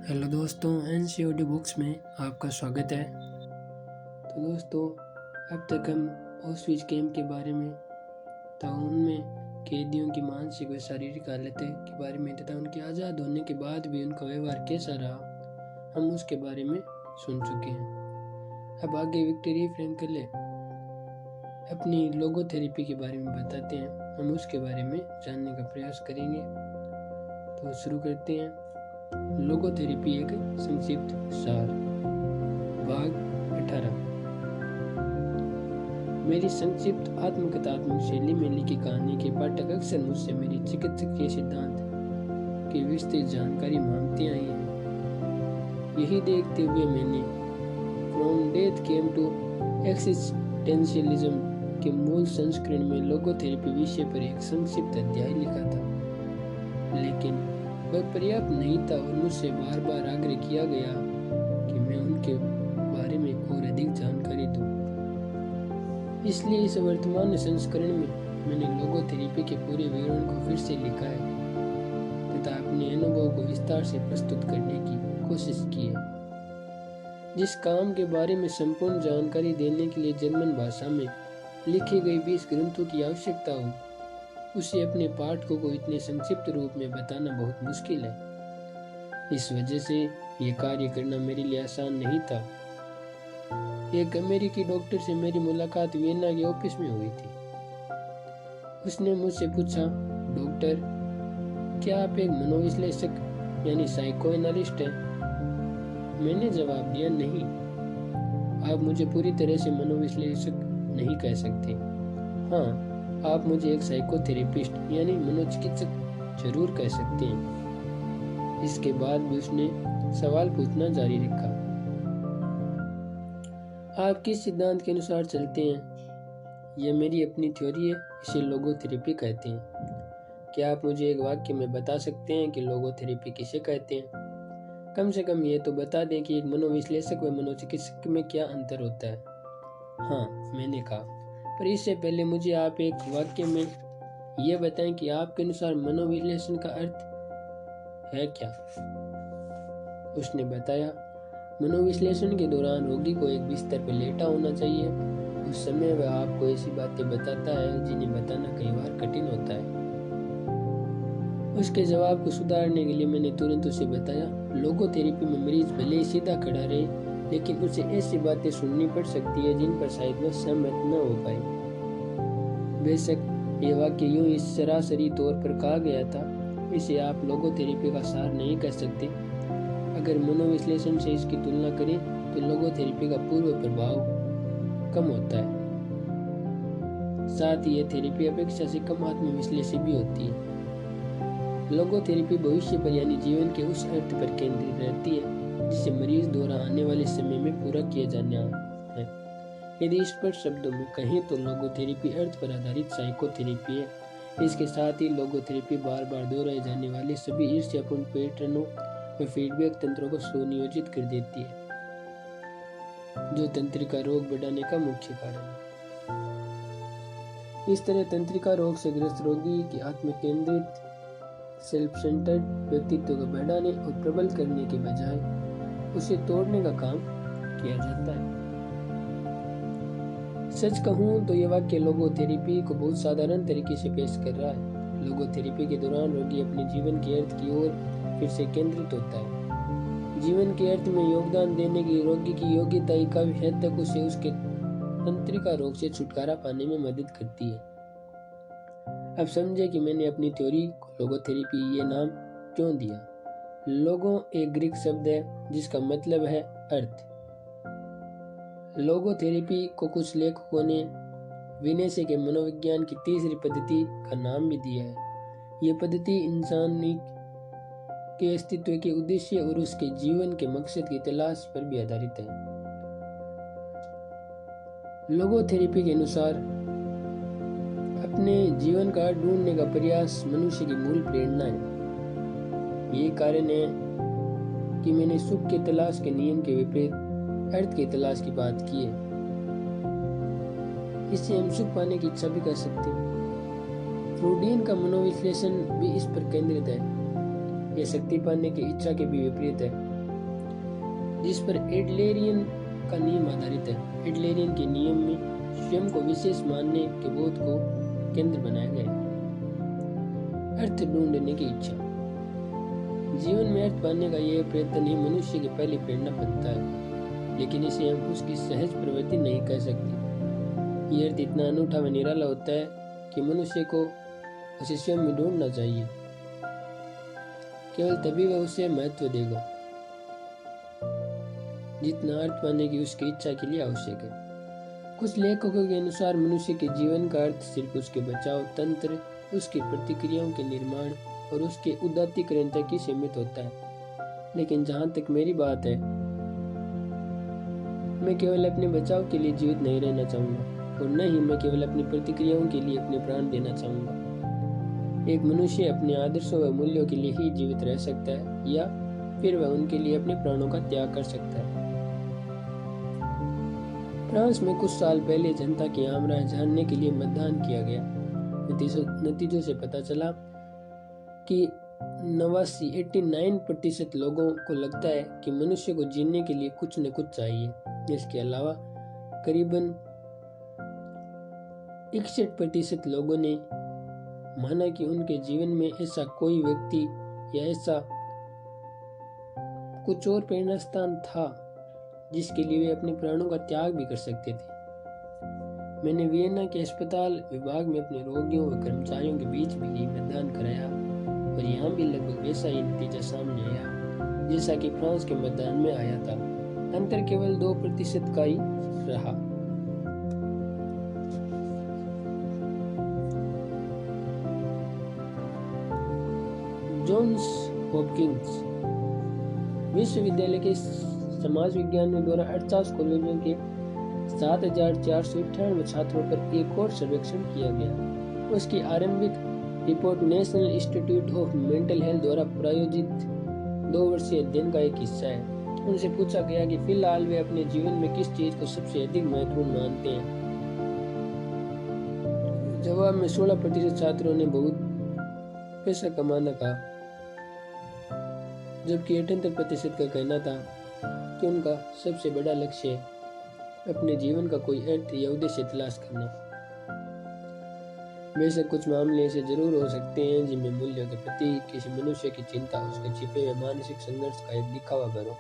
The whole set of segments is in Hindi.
हेलो दोस्तों, एनसीईआरटी बुक्स में आपका स्वागत है। तो दोस्तों, अब तक हम ऑस्विच कैंप के बारे में तथा उनमें कैदियों की मानसिक व शारीरिक हालतें के बारे में तथा उनके आज़ाद होने के बाद भी उनका व्यवहार कैसा रहा, हम उसके बारे में सुन चुके हैं। अब आगे विक्टोरिया फ्रैंकल अपनी लोगोथेरेपी के बारे में बताते हैं, हम उसके बारे में जानने का प्रयास करेंगे। तो शुरू करते हैं। लोगोथेरेपी एक संक्षिप्त सार। भाग 18। मेरी संक्षिप्त आत्मकथात्मक शैली में लिखी कहानी के पाठक अक्सर मुझसे मेरी चिकित्सकीय सिद्धांत की विस्तृत जानकारी मांगते आए हैं। यही देखते हुए मैंने फ्रॉम डेथ केम टू एक्सिस्टेंशियलिज्म के मूल संस्करण में लोगोथेरेपी विषय पर एक संक्षिप्त अध्याय लिखा था, लेकिन वह पर्याप्त नहीं था और मुझसे बार बार आग्रह किया गया कि मैं उनके बारे में और अधिक जानकारी दूं। इसलिए इस वर्तमान संस्करण में मैंने लोगोथेरेपी के पूरे विवरण को फिर से लिखा है तथा अपने अनुभव को विस्तार से प्रस्तुत करने की कोशिश की है। जिस काम के बारे में संपूर्ण जानकारी देने के लिए जर्मन भाषा में लिखे गए 20 ग्रंथों की आवश्यकता हो, उसे अपने पाठकों को इतने संक्षिप्त रूप में बताना बहुत मुश्किल है। इस वजह से यह कार्य करना मेरे लिए आसान नहीं था। एक अमेरिकी डॉक्टर से मेरी मुलाकात वियना के ऑफिस में हुई थी। उसने मुझसे पूछा, डॉक्टर, क्या आप एक मनोविश्लेषक यानी साइकोएनालिस्ट हैं? मैंने जवाब दिया, नहीं, आप मुझे पूरी तरह से मनोविश्लेषक नहीं कह सकते। हाँ, आप मुझे एक साइकोथेरेपिस्ट यानी मनोचिकित्सक जरूर कह सकते हैं। इसके बाद भी उसने सवाल पूछना जारी रखा, आप किस सिद्धांत के अनुसार चलते हैं? यह मेरी अपनी थ्योरी है, इसे लोगोथेरेपी कहते हैं। क्या आप मुझे एक वाक्य में बता सकते हैं कि लोगोथेरेपी किसे कहते हैं? कम से कम ये तो बता दें कि एक मनोविश्लेषक व मनोचिकित्सक में क्या अंतर होता है। हाँ, मैंने कहा, पर इससे पहले मुझे आप एक वाक्य में यह बताएं कि आपके अनुसार मनोविश्लेषण का अर्थ है क्या? उसने बताया, मनोविश्लेषण के दौरान रोगी को एक बिस्तर पर लेटा होना चाहिए। उस समय वह आपको ऐसी बातें बताता है जिन्हें बताना कई बार कठिन होता है। उसके जवाब को सुधारने के लिए मैंने तुरंत उसे बताया, लोगोथेरेपी में मरीज भले ही सीधा खड़ा रहे, लेकिन उसे ऐसी बातें सुननी पड़ सकती है जिन पर शायद वह सहमत न हो पाए। बेशक ये वाक्य यूं इस सरासरी तौर पर कहा गया था, इसे आप लोगोथेरेपी का सार नहीं कह सकते। अगर मनोविश्लेषण से इसकी तुलना करें तो लोगोथेरेपी का पूर्व प्रभाव कम होता है। साथ ही यह थेरेपी अपेक्षा से कम आत्मविश्लेषी भी होती है। लोगोथेरेपी भविष्य पर यानी जीवन के उस अर्थ पर केंद्रित रहती है जिसे मरीज द्वारा आने वाले समय में पूरा किया जाना है। यदि स्पष्ट शब्दों में कहें तो लोगोथेरेपी अर्थ पर आधारित साइकोथेरेपी है। इसके साथ ही लोगोथेरेपी बार बार दोहराए जाने वाले सभी ईर्ष्यापूर्ण पैटर्नों व फीडबैक तंत्रों को सुनियोजित कर देती है, जो तंत्रिका रोग बढ़ाने का मुख्य कारण है। इस तरह तंत्रिका रोग से ग्रस्त रोगी की आत्म-केंद्रित सेल्फ सेंटर्ड व्यक्तित्व को बढ़ाने और प्रबल करने के बजाय उसे तोड़ने का काम किया जाता है। सच कहूं तो यह वाक्य लोगोथेरेपी को बहुत साधारण तरीके से पेश कर रहा है। लोगोथेरेपी के दौरान रोगी अपने जीवन के अर्थ की ओर फिर से केंद्रित होता है। जीवन के अर्थ में योगदान देने की रोगी की योग्यता काफी हद तक उसे उसके तंत्रिका रोग से छुटकारा पाने में मदद करती है। अब समझे कि मैंने अपनी थ्योरी को लोगोथेरेपी ये नाम क्यों दिया। लोगो एक ग्रीक शब्द है जिसका मतलब है अर्थ। लोगोथेरेपी को कुछ लेखकों ने विनय के मनोविज्ञान की तीसरी पद्धति का नाम भी दिया है। यह पद्धति इंसान के अस्तित्व के उद्देश्य और उसके जीवन के मकसद की तलाश पर भी आधारित है। लोगोथेरेपी के अनुसार अपने जीवन का अर्थ ढूंढने का प्रयास मनुष्य की मूल प्रेरणा है। यही कारण है कि मैंने सुख के तलाश के नियम के विपरीत अर्थ की तलाश की बात की है। इससे हम सुख पाने की इच्छा भी कर सकते हैं। फ्रोडियन का मनोविश्लेषण भी इस पर केंद्रित है। यह शक्ति पाने की इच्छा के भी विपरीत है। जिस पर एडलेरियन का नियम आधारित है। एडलेरियन के नियम में स्वयं को विशेष मानने के बोध को केंद्र बनाया गया। अर्थ ढूंढने की इच्छा। जीवन में अर्थ पाने का यह प्रयत्न ही मनुष्य की पहली प्रेरणा बनता है, लेकिन इसे हम उसकी सहज प्रवृत्ति नहीं कह सकते। यह अर्थ इतना अनूठा व निराला होता है कि मनुष्य को उसे स्वयं में ढूंढना चाहिए। केवल तभी वह उसे महत्व देगा जितना अर्थ पाने की उसकी इच्छा के लिए आवश्यक है। कुछ लेखकों के अनुसार मनुष्य के जीवन का अर्थ सिर्फ उसके बचाव तंत्र, उसकी प्रतिक्रियाओं के निर्माण और उसके उदात्तीकरण तक ही सीमित होता है। लेकिन जहां तक मेरी बात है, मैं केवल अपने बचाव के लिए जीवित नहीं रहना चाहूंगा और न ही मैं केवल अपनी प्रतिक्रियाओं के लिए अपने प्राण देना चाहूंगा। एक मनुष्य अपने आदर्शों व मूल्यों के लिए ही जीवित रह सकता है या फिर वह उनके लिए अपने प्राणों का त्याग कर सकता है। फ्रांस में कुछ साल पहले जनता की आम राय जानने के लिए मतदान किया गया। नतीजों से पता चला कि 89% लोगों को लगता है कि मनुष्य को जीने के लिए कुछ न कुछ चाहिए। इसके अलावा करीबन 61% लोगों ने माना कि उनके जीवन में ऐसा कोई व्यक्ति या ऐसा कुछ और प्रेरणा स्थान था जिसके लिए वे अपने प्राणों का त्याग भी कर सकते थे। मैंने वियना के अस्पताल विभाग में अपने रोगियों व कर्मचारियों के बीच भी मतदान कराया और यहाँ भी लगभग वैसा ही नतीजा सामने आया जैसा कि फ्रांस के मतदान में आया था। अंतर केवल 2% का ही रहा। जॉन्स हॉपकिंस विश्वविद्यालय के समाज विज्ञानियों द्वारा 48 कॉलेजों के 7,498 छात्रों पर एक और सर्वेक्षण किया गया। उसकी आरंभिक report national institute of mental health द्वारा प्रायोजित 2 वर्षीय अध्ययन का एक हिस्सा है। उनसे पूछा गया कि फिलहाल वे अपने जीवन में किस चीज को सबसे अधिक महत्वपूर्ण मानते हैं। जवाब में 16% छात्रों ने बहुत पैसा कमाना कहा, जबकि 78% का कहना था कि उनका सबसे बड़ा लक्ष्य अपने जीवन का कोई अर्थ या उद्देश्य तलाश करना। वैसे कुछ मामले ऐसे जरूर हो सकते हैं जिनमें मूल्यों के प्रति किसी मनुष्य की चिंता उसके छिपे हुए मानसिक संघर्ष का एक दिखावा भरो,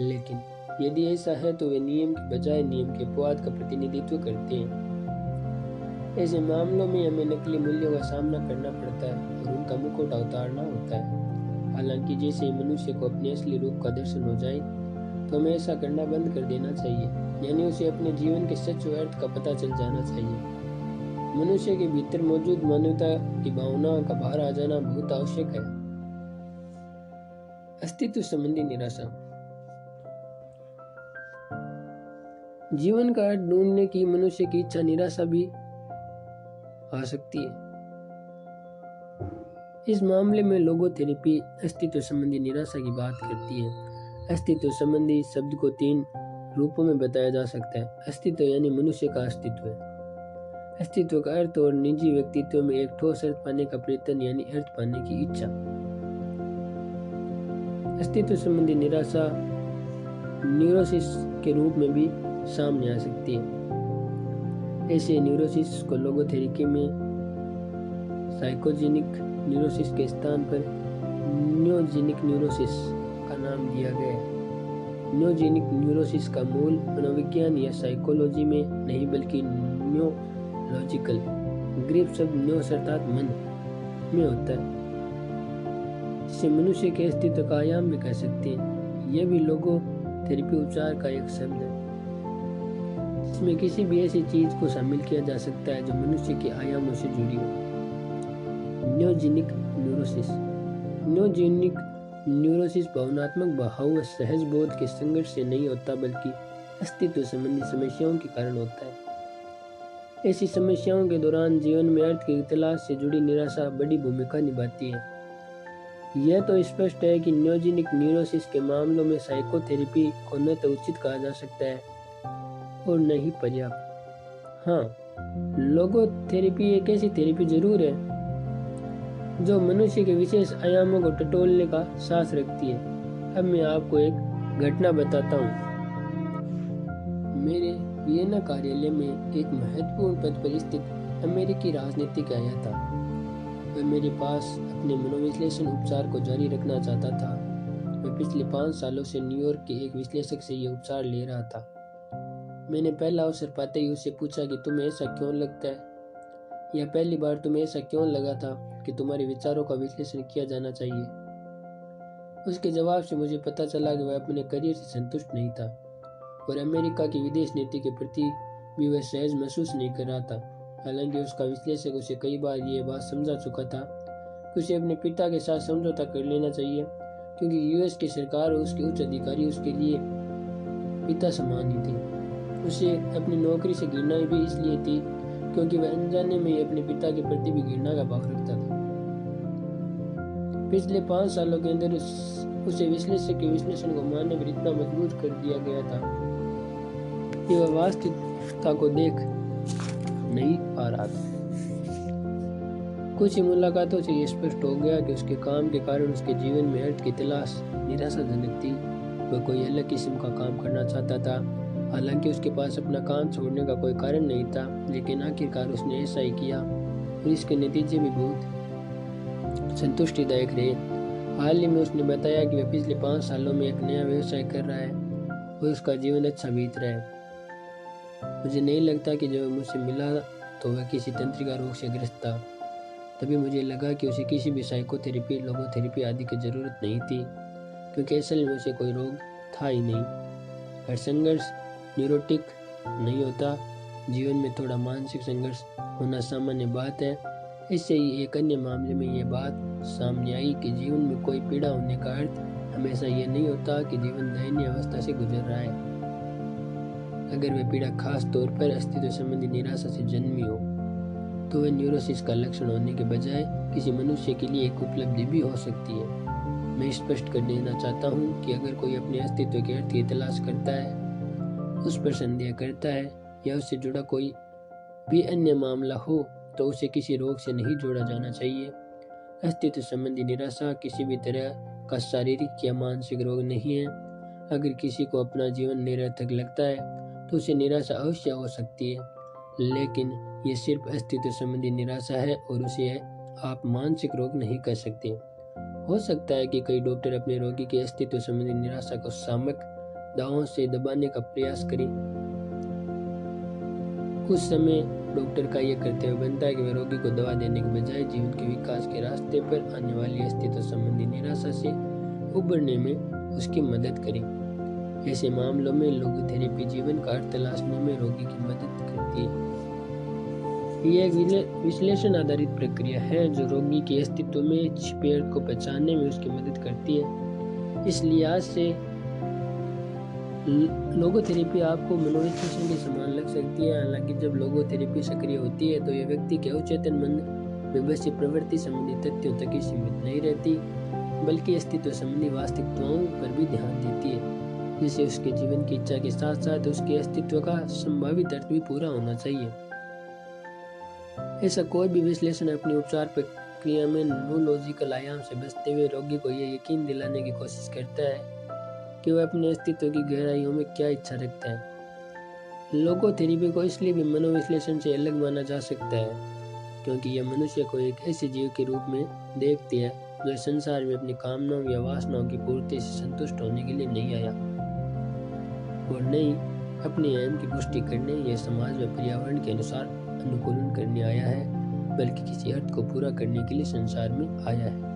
लेकिन यदि ऐसा है तो वे नियम के बजाय नियम के अपवाद का प्रतिनिधित्व करते हैं। ऐसे मामलों में हमें नकली मूल्यों का सामना करना पड़ता है और उनका मुखौटा उतारना होता है। हालांकि जैसे ही मनुष्य को अपने असली रूप का दर्शन हो जाए तो हमें ऐसा करना बंद कर देना चाहिए, यानी उसे अपने जीवन के सच व अर्थ का पता चल जाना चाहिए। मनुष्य के भीतर मौजूद मानवता की भावना का बाहर आ जाना बहुत आवश्यक है। अस्तित्व संबंधी निराशा। जीवन का अर्थ ढूंढने की मनुष्य की इच्छा निराशा भी आ सकती है। इस मामले में लोगोथेरेपी अस्तित्व संबंधी निराशा की बात करती है। अस्तित्व संबंधी शब्द को 3 रूपों में बताया जा सकता है। अस्तित्व यानी मनुष्य का अस्तित्व है। अस्तित्व का अर्थ और निजी व्यक्तित्व में एक ठोस अर्थ पाने का प्रयत्न यानी अर्थ पाने की इच्छा। अस्तित्व संबंधी निराशा न्यूरोसिस के रूप में भी सामने आ सकती है। ऐसे न्यूरोसिस को लोगोथेरेपी में साइकोजेनिक न्यूरोसिस के स्थान पर न्योजेनिक न्यूरोसिस का नाम दिया गया है। न्योजेनिक न्यूरोसिस का मूल मनोविज्ञान या साइकोलॉजी में नहीं बल्कि न्यूरोलॉजिकल ग्रीक शब्द न्यो अर्थात मन में होता है, जिसे मनुष्य के अस्तित्व का आयाम भी कह सकते हैं। यह भी लोगोथेरेपी उपचार का एक शब्द है जिसमें किसी भी ऐसी चीज को शामिल किया जा सकता है जो मनुष्य के आयामों से जुड़ी हो। न्योजेनिक न्यूरोसिस। न्योजेनिक न्यूरोसिस भावनात्मक भाव व सहज बोध के संघर्ष से नहीं होता बल्कि अस्तित्व संबंधी समस्याओं के कारण होता है। ऐसी समस्याओं के दौरान जीवन में अर्थ की तलाश से जुड़ी निराशा बड़ी भूमिका निभाती है। यह तो स्पष्ट है कि न्योजेनिक न्यूरोसिस के मामलों में साइकोथेरेपी को न तो उचित कहा जा सकता है और न ही पर्याप्त। हाँ, लोगोथेरेपी एक ऐसी थेरेपी जरूर है जो मनुष्य के विशेष आयामों को टटोलने का साहस रखती है। अब मैं आपको एक घटना बताता हूँ। मेरे वियना कार्यालय में एक महत्वपूर्ण पद पर स्थित अमेरिकी राजनीतिक आया था। वह मेरे पास अपने मनोविश्लेषण उपचार को जारी रखना चाहता था। मैं पिछले 5 सालों से न्यूयॉर्क के एक विश्लेषक से यह उपचार ले रहा था। मैंने पहला अवसर पाते ही उससे पूछा कि तुम्हें ऐसा क्यों लगता है, या पहली बार तुम्हें ऐसा क्यों लगा था कि तुम्हारे विचारों का विश्लेषण किया जाना चाहिए। उसके जवाब से मुझे पता चला कि वह अपने करियर से संतुष्ट नहीं था और अमेरिका की विदेश नीति के प्रति भी वह सहज महसूस नहीं कर रहा था। हालांकि उसका विश्लेषक उसे कई बार ये बात समझा चुका था कि उसे अपने पिता के साथ समझौता कर लेना चाहिए, क्योंकि यूएस की सरकार और उसके उच्च अधिकारी उसके लिए पिता समान ही थे। उसे अपनी नौकरी से घृणा भी इसलिए थी क्योंकि वह अनजाने में ही अपने पिता के प्रति भी घृणा का भाव रखता था। पिछले 5 सालों के अंदर उसे विश्लेषक के विश्लेषण को मानने पर इतना मजबूर कर दिया गया था कि वह वास्तविकता को देख नहीं पा रहा था। कुछ ही मुलाकातों से यह स्पष्ट हो गया कि उसके काम के कारण उसके जीवन में अर्थ की तलाश निराशाजनक थी। वह कोई अलग किस्म का काम करना चाहता था। हालांकि उसके पास अपना काम छोड़ने का कोई कारण नहीं था, लेकिन आखिरकार उसने ऐसा ही किया और इसके नतीजे भी बहुत संतुष्टिदायक रहे। हाल ही में उसने बताया कि वह पिछले 5 सालों में एक नया व्यवसाय कर रहा है और उसका जीवन अच्छा बीत रहा है। मुझे नहीं लगता कि जब मुझसे मिला तो वह किसी तंत्रिका रोग से ग्रस्त था। तभी मुझे लगा कि उसे किसी भी साइकोथेरेपी, लोगोथेरेपी आदि की जरूरत नहीं थी, क्योंकि असल में उसे कोई रोग था ही नहीं। हर संघर्ष न्यूरोटिक नहीं होता। जीवन में थोड़ा मानसिक संघर्ष होना सामान्य बात है। इससे ही एक अन्य मामले में यह बात सामने आई कि जीवन में कोई पीड़ा होने का अर्थ हमेशा यह नहीं होता कि जीवन दयनीय अवस्था से गुजर रहा है। अगर वह पीड़ा खास तौर पर अस्तित्व संबंधी निराशा से जन्मी हो तो वह न्यूरोसिस का लक्षण होने के बजाय किसी मनुष्य के लिए एक उपलब्धि भी हो सकती है। मैं स्पष्ट कर देना चाहता हूँ कि अगर कोई अपने अस्तित्व के अर्थ की तलाश करता है, उस पर संदेह करता है या उससे जुड़ा कोई भी अन्य मामला हो तो उसे किसी रोग से नहीं जोड़ा जाना चाहिए। अस्तित्व संबंधी निराशा किसी भी तरह का शारीरिक या मानसिक रोग नहीं है। अगर किसी को अपना जीवन निरर्थक लगता है तो उसे निराशा अवश्य हो सकती है, लेकिन ये सिर्फ अस्तित्व संबंधी निराशा है और उसे आप मानसिक रोग नहीं कह सकते। हो सकता है कि कई डॉक्टर अपने रोगी के अस्तित्व संबंधी निराशा को सामयिक दवाओं से दबाने का प्रयास करें। कुछ समय डॉक्टर का यह कर्तव्य बनता है कि वे रोगी को दवा देने के बजाय जीवन के विकास के रास्ते पर आने वाली अस्तित्व संबंधी निराशा से उबरने में उसकी मदद करें। ऐसे मामलों में लोगोथेरेपी जीवन का अर्थ तलाशने में रोगी की मदद करती है। यह एक विश्लेषण आधारित प्रक्रिया है जो रोगी के अस्तित्व में छिपे अर्थ को पहचानने में उसकी मदद करती है। इस लिहाज से लोगोथेरेपी आपको मनोविश्लेषण के समान लग सकती है। हालांकि जब लोगोथेरेपी सक्रिय होती है तो यह व्यक्ति के अवचेतन मन में बसी प्रवृत्ति संबंधी तथ्यों तक ही सीमित नहीं रहती, बल्कि अस्तित्व संबंधी वास्तविकताओं पर भी ध्यान देती है, जिससे उसके जीवन की इच्छा के साथ साथ उसके अस्तित्व का संभावित अर्थ भी पूरा होना चाहिए। ऐसा कोई भी विश्लेषण अपनी उपचार प्रक्रिया में न्यूरोलॉजिकल आयाम से बचते हुए रोगी को यह यकीन दिलाने की कोशिश करता है कि वह अपने अस्तित्व की गहराइयों में क्या इच्छा रखता है। लोगोथेरेपी को इसलिए भी मनोविश्लेषण से अलग माना जा सकता है क्योंकि यह मनुष्य को एक ऐसे जीव के रूप में देखती है जो संसार में अपनी कामनाओं या वासनाओं की पूर्ति से संतुष्ट होने के लिए नहीं आया और नहीं अपने अहम की पुष्टि करने या समाज व पर्यावरण के अनुसार अनुकूलन करने आया है, बल्कि किसी अर्थ को पूरा करने के लिए संसार में आया है।